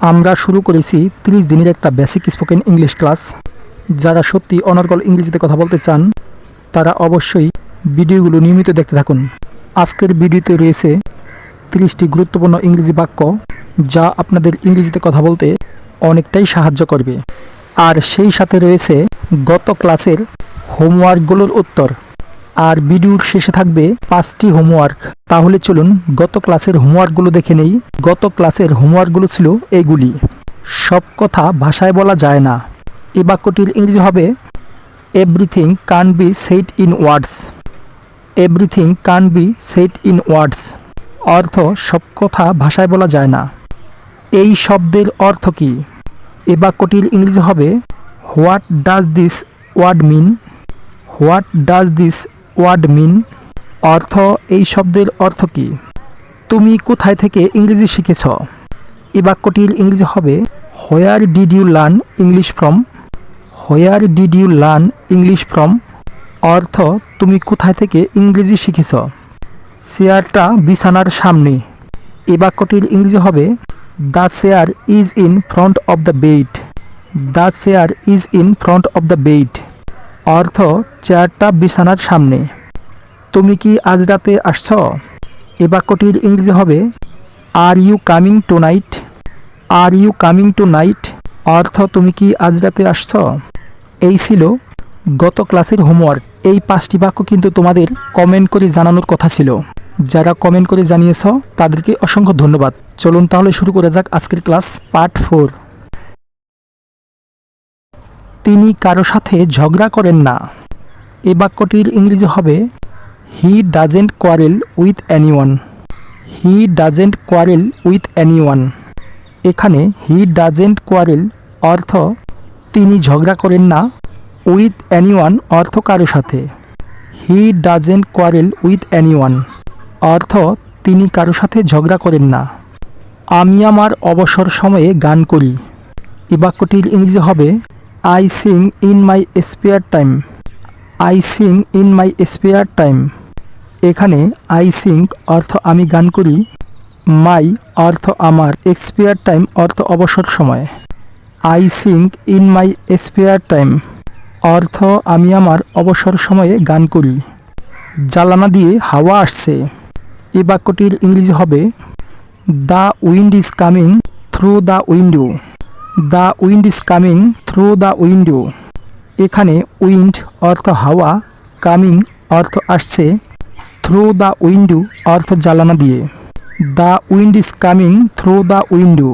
আমরা শুরু করেছি 30 দিনের একটা বেসিক স্পোকেন ইংলিশ ক্লাস। যারা সত্যি অনর্গল ইংরেজিতে কথা বলতে চান তারা অবশ্যই ভিডিওগুলো নিয়মিত দেখতে থাকুন। আজকের ভিডিওতে রয়েছে 30টি গুরুত্বপূর্ণ ইংরেজি বাক্য যা আপনাদের ইংরেজিতে কথা বলতে অনেকটাই সাহায্য করবে। আর সেই সাথে রয়েছে গত ক্লাসের হোমওয়ার্কগুলোর উত্তর। আর ভিডিওর শেষে থাকবে 5টি হোমওয়ার্ক। তাহলে চলুন গত ক্লাসের হোমওয়ার্কগুলো দেখে নেই। গত ক্লাসের হোমওয়ার্কগুলো ছিল এইগুলি। সব কথা ভাষায় বলা যায় না। এই বাক্যটির ইংরেজি হবে everything can be said in words. Everything can be said in words অর্থ সব কথা ভাষায় বলা যায় না। এই শব্দের অর্থ কী? এই বাক্যটির ইংরেজি হবে what does this word mean. What does this word mean অর্থ এই শব্দের অর্থ কী? তুমি কোথায় থেকে ইংরেজি শিখেছ? এই বাক্যটির ইংরেজি হবে where did you learn English from. Where did you learn English from অর্থ তুমি কোথায় থেকে ইংরেজি শিখেছ? চেয়ারটা বিছানার সামনে। এই বাক্যটির ইংরেজি হবে the chair is in front of the bed. The chair is in front of the bed অর্থ চেয়ারটা বিছানার সামনে। তুমি কি আজ রাতে আসছ? এই বাক্যটির ইংরেজি হবে are you coming tonight. Are you coming tonight অর্থ তুমি কি আজ রাতে আসছ? এই ছিল গত ক্লাসের হোমওয়ার্ক। এই 5টি বাক্য কিন্তু তোমাদের কমেন্ট করে জানানোর কথা ছিল। যারা কমেন্ট করে জানিয়েছ তাদেরকে অসংখ্য ধন্যবাদ। চলুন তাহলে শুরু করা যাক আজকের ক্লাস পার্ট 4। তিনি কারো সাথে ঝগড়া করেন না। এই বাক্যটির ইংরেজি হবে he doesn't quarrel with anyone. He doesn't quarrel with anyone. এখানে হি ডাজেন্ট কোয়ারেল অর্থ তিনি ঝগড়া করেন না। উইথ এনিওয়ান অর্থ কারো সাথে। He doesn't quarrel with anyone অর্থ তিনি কারো সাথে ঝগড়া করেন না। আমি আমার অবসর সময়ে গান করি। এই বাক্যটির ইংরেজি হবে I sing in my spare time. I sing in my spare time. এখানে আই সিং অর্থ আমি গান করি। মাই অর্থ আমার। স্পেয়ার টাইম অর্থ অবসর সময়। I sing in my spare time অর্থ আমি আমার অবসর সময়ে গান করি। জানালা দিয়ে হাওয়া আসছে। এই বাক্যটির ইংরেজি হবে the wind is coming through the window. The wind is coming through the window. এখানে উইন্ড অর্থ হাওয়া, কামিং অর্থ আসছে, থ্রু দ্য উইন্ডো অর্থ জানালা দিয়ে। The wind is coming through the window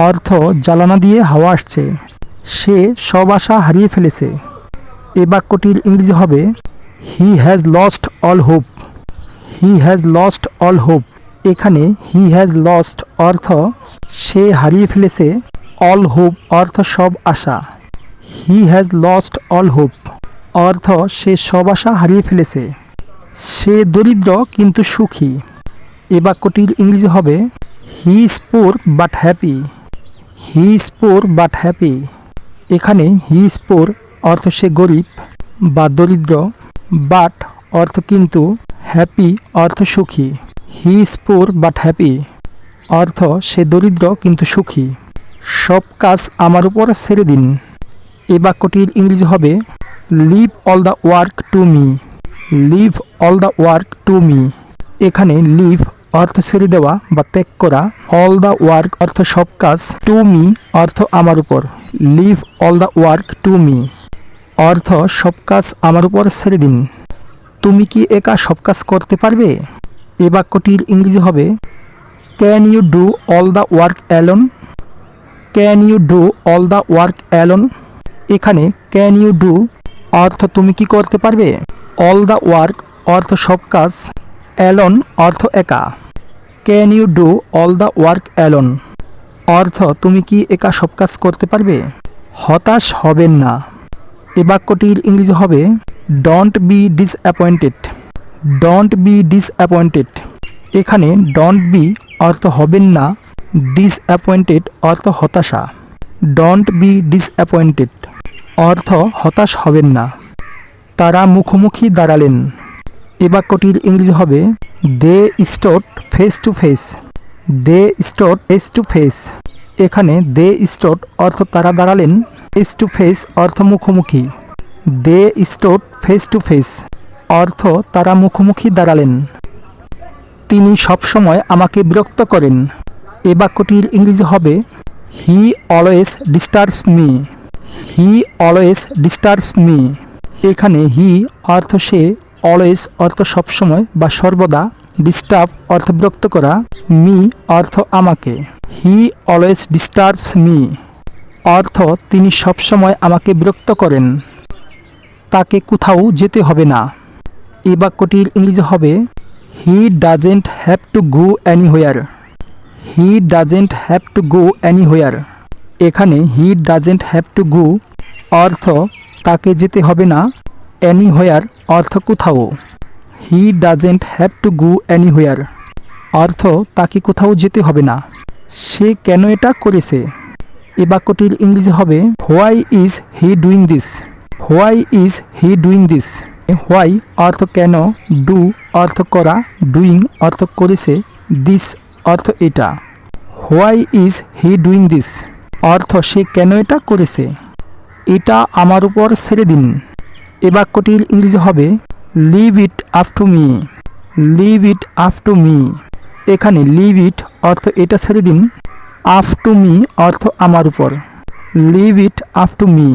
অর্থ জানালা দিয়ে হাওয়া আসছে। সে সব আশা হারিয়ে ফেলেছে। এই বাক্যটির ইংরেজি হবে হি has lost all hope. He has lost all hope. এখানে হি হ্যাজ লস্ট অর্থ সে হারিয়ে ফেলেছে, অল হোপ অর্থ সব আশা। He has lost all hope অর্থ সে সব আশা হারিয়ে ফেলেছে। সে দরিদ্র কিন্তু সুখী। এই বাক্যটির ইংরেজি হবে হি ইজ পুর বাট হ্যাপি। হি ইজ পুর বাট হ্যাপি। এখানে হি ইজ পুর অর্থ সে গরিব বা দরিদ্র, বাট অর্থ কিন্তু, হ্যাপি অর্থ সুখী। হি ইজ পুর বাট হ্যাপি অর্থ সে দরিদ্র কিন্তু সুখী। সব কাজ আমার উপর ছেড়ে দিন। এই বাক্যটির ইংরেজি হবে leave all the work to me. Leave all the work to me. এখানে লিভ অর্থ ছেড়ে দেওয়া বা ত্যাগ করা, অল দ্য ওয়ার্ক অর্থ সব কাজ, টু মি অর্থ আমার উপর। Leave all the work to me অর্থ সব কাজ আমার উপর ছেড়ে দিন। তুমি কি একা সব কাজ করতে পারবে? এই বাক্যটির ইংরেজি হবে can you do all the work alone. Can you do all the work alone. এখানে ক্যান ইউ ডু অর্থ তুমি কি করতে পারবে, অল দ্য ওয়ার্ক অর্থ সব কাজ, অ্যালোন অর্থ একা। Can you do all the work alone অর্থ তুমি কি একা সব কাজ করতে পারবে? হতাশ হবেন না। এই বাক্যটির ইংরেজি হবে don't be disappointed. Don't be disappointed. এখানে ডোন্ট বি অর্থ হবেন না, ডিসঅ্যাপয়েন্টেড অর্থ হতাশা। ডোন্ট বি ডিসঅ্যাপয়েন্টেড অর্থ হতাশ হবেন না। তারা মুখোমুখি দাঁড়ালেন। এই বাক্যটির ইংরেজি হবে they stood face to face. They stood face to face. এখানে দে স্টোড অর্থ তারা দাঁড়ালেন, ফেস টু ফেস অর্থ মুখোমুখি। দে স্টোড ফেস টু ফেস অর্থ তারা মুখোমুখি দাঁড়ালেন। তিনি সবসময় আমাকে বিরক্ত করেন। এ বাক্যটির ইংরেজি হবে he always disturbs me. He always disturbs me. এখানে হি অর্থ সে, অলওয়েজ অর্থ সবসময় বা সর্বদা, ডিস্টার্ব অর্থ বিরক্ত করা, মি অর্থ আমাকে। হি অলওয়েজ ডিস্টার্বস মি অর্থ তিনি সবসময় আমাকে বিরক্ত করেন। তাকে কোথাও যেতে হবে না। এই বাক্যটির ইংরেজি হবে he doesn't have to go anywhere. He doesn't have to go anywhere. এখানে he doesn't have to go অর্থ তাকে যেতে হবে না, এনিহোয়ার অর্থ কোথাও। He doesn't have to go anywhere অর্থ তাকে কোথাও যেতে হবে না। সে কেন এটা করেছে? এ বাক্যটির ইংরেজি হবে why is he doing this. Why is he doing this. Why অর্থ কেন, ডু অর্থ করা, ডুইং অর্থ করেছে, দিস অর্থ এটা। Why is he doing this অর্থ সে কেন এটা করেছে। এটা আমার উপর ছেড়ে দিন। এ বাক্যটির ইংরেজি হবে leave it up to me. Leave it up to me. এখানে লিভ ইট অর্থ এটা ছেড়ে দিন, আপ টু মি অর্থ আমার উপর। Leave it up to me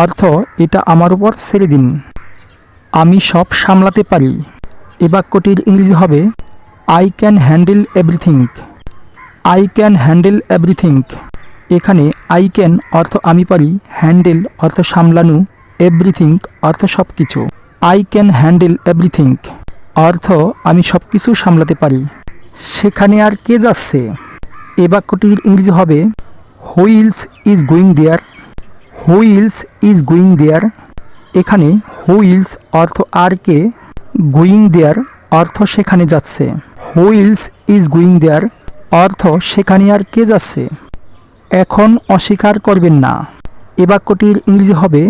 অর্থ এটা আমার উপর ছেড়ে দিন। আমি সব সামলাতে পারি। এ বাক্যটির ইংরেজি হবে I can handle everything. I can handle everything. এখানে আই ক্যান অর্থ আমি পারি, হ্যান্ডেল অর্থ সামলানো, এভরিথিং অর্থ সব কিছু। আই ক্যান হ্যান্ডেল এভরিথিং অর্থ আমি সব কিছু সামলাতে পারি। সেখানে আর কে যাচ্ছে? এ বাক্যটির ইংরেজি হবে wheels is going there. Wheels is going there. এখানে হুইলস অর্থ আর কে, গোয়িং দেয়ার অর্থ সেখানে যাচ্ছে। হুইলস ইজ গোয়িং দেয়ার অর্থ সেখানে আর কে যাচ্ছে। এখন অস্বীকার করবেন না। এ বাক্যটির ইংরেজি হবে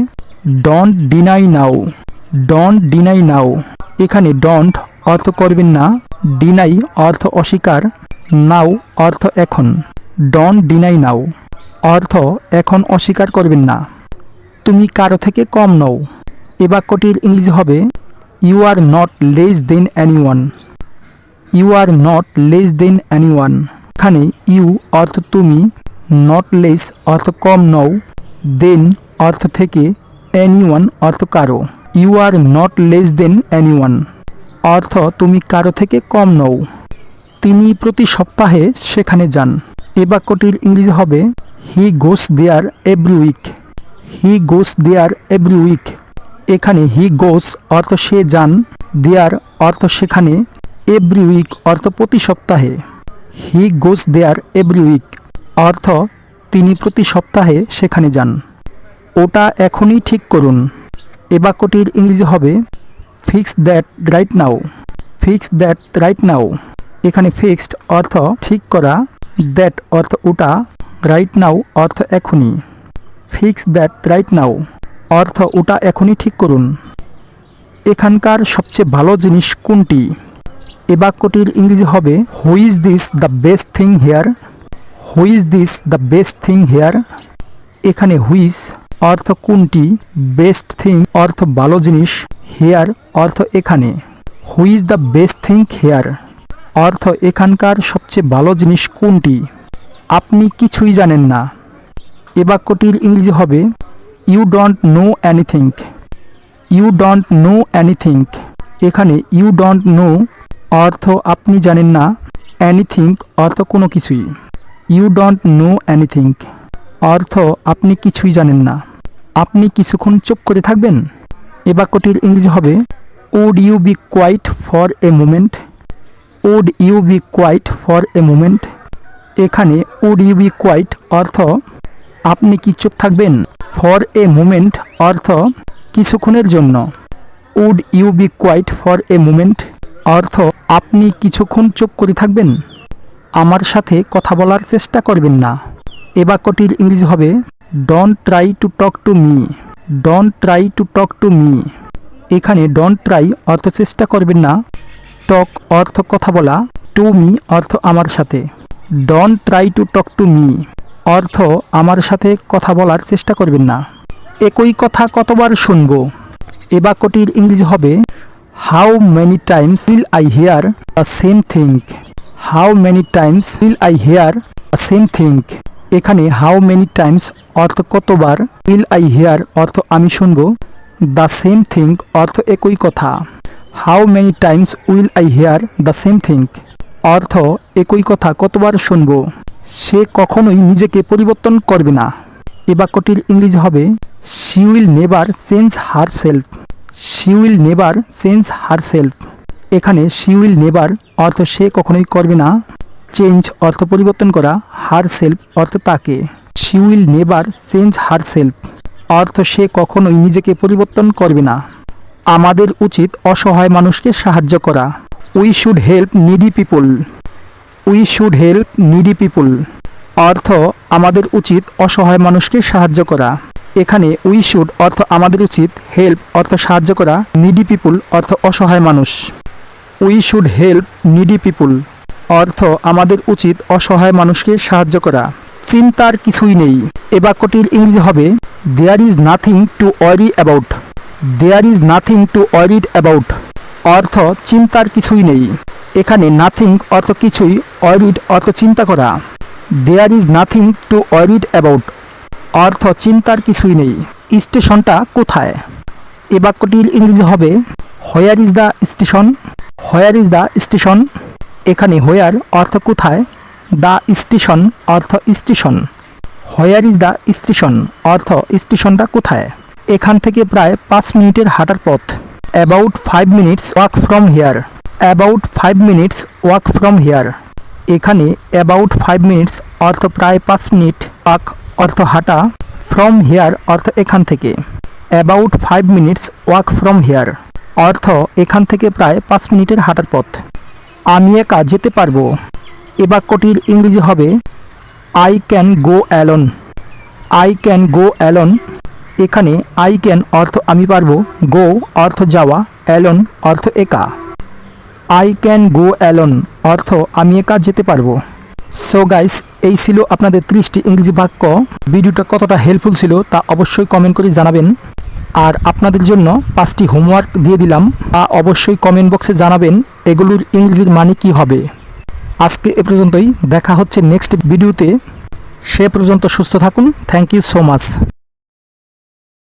don't deny now. Don't deny now. এখানে ডোন্ট অর্থ করবেন না, ডিনাই অর্থ অস্বীকার, নাও অর্থ এখন। ডোন্ট ডিনাই নাও অর্থ এখন অস্বীকার করবেন না। তুমি কারো থেকে কম নও। এ বাক্যটির ইংরেজি হবে you are not less than anyone. You are not less than anyone. এখানে ইউ অর্থ তুমি, নট লেস অর্থ কম নও, দেন অর্থ থেকে, এনিওয়ান অর্থ কারো। You are not less than anyone অর্থ তুমি কারো থেকে কম নও। তিনি প্রতি সপ্তাহে সেখানে যান। এ বাক্যটির ইংরেজি হবে he goes there every week. He goes there every week. এখানে হি গোস অর্থ সে যান, দেয়ার অর্থ সেখানে, এভরি উইক অর্থ প্রতি সপ্তাহে। হি গোস দেয়ার এভরি উইক অর্থ তিনি প্রতি সপ্তাহে সেখানে যান। ওটা এখনই ঠিক করুন। এ বাক্যটির ইংরেজি হবে fix that right now. Fix that right now. এখানে ফিক্সড অর্থ ঠিক করা, দ্যাট অর্থ ওটা, রাইট নাও অর্থ এখনই। ফিক্স দ্যাট রাইট নাও অর্থ ওটা এখনই ঠিক করুন। এখানকার সবচেয়ে ভালো জিনিস কোনটি? এ বাক্যটির ইংরেজি হবে who is this the best thing here. Who is this the best thing here. এখানে হুইজ অর্থ কোনটি, বেস্ট থিং অর্থ ভালো জিনিস, হেয়ার অর্থ এখানে। Who is the best thing here অর্থ এখানকার সবচেয়ে ভালো জিনিস কোনটি? আপনি কিছুই জানেন না। এ বাক্যটির ইংরেজি হবে you don't know anything. You don't know anything. এখানে ইউ ডোন্ট নো অর্থ আপনি জানেন না, এনিথিং অর্থ কোনো কিছুই। ইউ ডোন্ট নো এনিথিং অর্থ আপনি কিছুই জানেন না। আপনি কিছুক্ষণ চুপ করে থাকবেন। এ বাক্যটির ইংরেজি হবে would you be quiet for a moment. Would you be quiet for a moment. এখানে উড ইউ বি কোয়াইট অর্থ আপনি কি চুপ থাকবেন, ফর এ মোমেন্ট অর্থ কিছুক্ষণের জন্য। Would you be quiet for a moment অর্থ আপনি কিছুক্ষণ চুপ করে থাকবেন। আমার সাথে কথা বলার চেষ্টা করবেন না। এ বাক্যটির ইংরেজি হবে don't try to talk to me. Don't try to talk to me. এখানে ডোন্ট ট্রাই অর্থ চেষ্টা করবেন না, টক অর্থ কথা বলা, টু মি অর্থ আমার সাথে। Don't try to talk to me অর্থ আমার সাথে কথা বলার চেষ্টা করবেন না। একই কথা কতবার শুনবো? এ বাক্যটির ইংরেজি হবে how many Times will I here the same thing. How many Times will I here the same thing. এখানে হাউ মেনি টাইমস অর্থ কতবার, উইল আই হিয়ার অর্থ আমি শুনবো, দ্য সেম থিং অর্থ একই কথা। How many Times will I here the same thing অর্থ একই কথা কতবার শুনবো। সে কখনোই নিজেকে পরিবর্তন করবে না। এ বাক্যটির ইংরেজি হবে she will never change her self. She will never change her self. এখানে শি উইল নেভার অর্থ সে কখনোই করবে না, চেঞ্জ অর্থ পরিবর্তন করা, হার সেলফ অর্থ তাকে। She will never change her self অর্থ সে কখনোই নিজেকে পরিবর্তন করবে না। আমাদের উচিত অসহায় মানুষকে সাহায্য করা। We should help needy people. We should help needy people অর্থ আমাদের উচিত অসহায় মানুষকে সাহায্য করা। এখানে উই শুড অর্থ আমাদের উচিত, হেল্প অর্থ সাহায্য করা, নিডি পিপল অর্থ অসহায় মানুষ। We should help needy people অর্থ আমাদের উচিত অসহায় মানুষকে সাহায্য করা। চিন্তার কিছুই নেই। এ বাক্যটির ইংরেজি হবে there is nothing to worry about. There is nothing to worried about অর্থ চিন্তার কিছুই নেই। এখানে নাথিং অর্থ কিছুই, ওয়ারিড অর্থ চিন্তা করা। There is nothing to worried about অর্থ চিন্তার কিছুই নেই। স্টেশনটা কোথায়? এ বাক্যটির ইংরেজি হবে where is the station. Where is the station. এখানে হোয়ার অর্থ কোথায়, দ্য স্টেশন অর্থ station. Where is the station অর্থ স্টেশনটা কোথায়। এখান থেকে প্রায় 5 মিনিটের হাঁটার পথ। About 5 minutes walk from here. About 5 minutes walk from here. এখানে অ্যাবাউট 5 মিনিটস অর্থ প্রায় 5 মিনিট, ওয়াক অর্থ হাঁটা, ফ্রম হিয়ার অর্থ এখান থেকে। About 5 minutes walk from here অর্থ এখান থেকে প্রায় 5 মিনিটের হাঁটার পথ। আমি একা যেতে পারবো। এ বাক্যটির ইংরেজি হবে I can go alone. I can go alone. এখানে আই ক্যান অর্থ আমি পারবো, গো অর্থ যাওয়া, অ্যালোন অর্থ একা। আই ক্যান গো অ্যালোন অর্থ আমি একা যেতে পারবো। সো গাইস, এই ছিল আপনাদের 30টি ইংরেজি বাক্য। ভিডিওটা কতটা হেল্পফুল ছিল তা অবশ্যই কমেন্ট করে জানাবেন। আর আপনাদের জন্য 5টি হোমওয়ার্ক দিয়ে দিলাম, তা অবশ্যই কমেন্ট বক্সে জানাবেন এগুলোর ইংরেজির মানে কী হবে। আজকে এ পর্যন্তই, দেখা হচ্ছে নেক্সট ভিডিওতে। সে পর্যন্ত সুস্থ থাকুন। Thank you so much.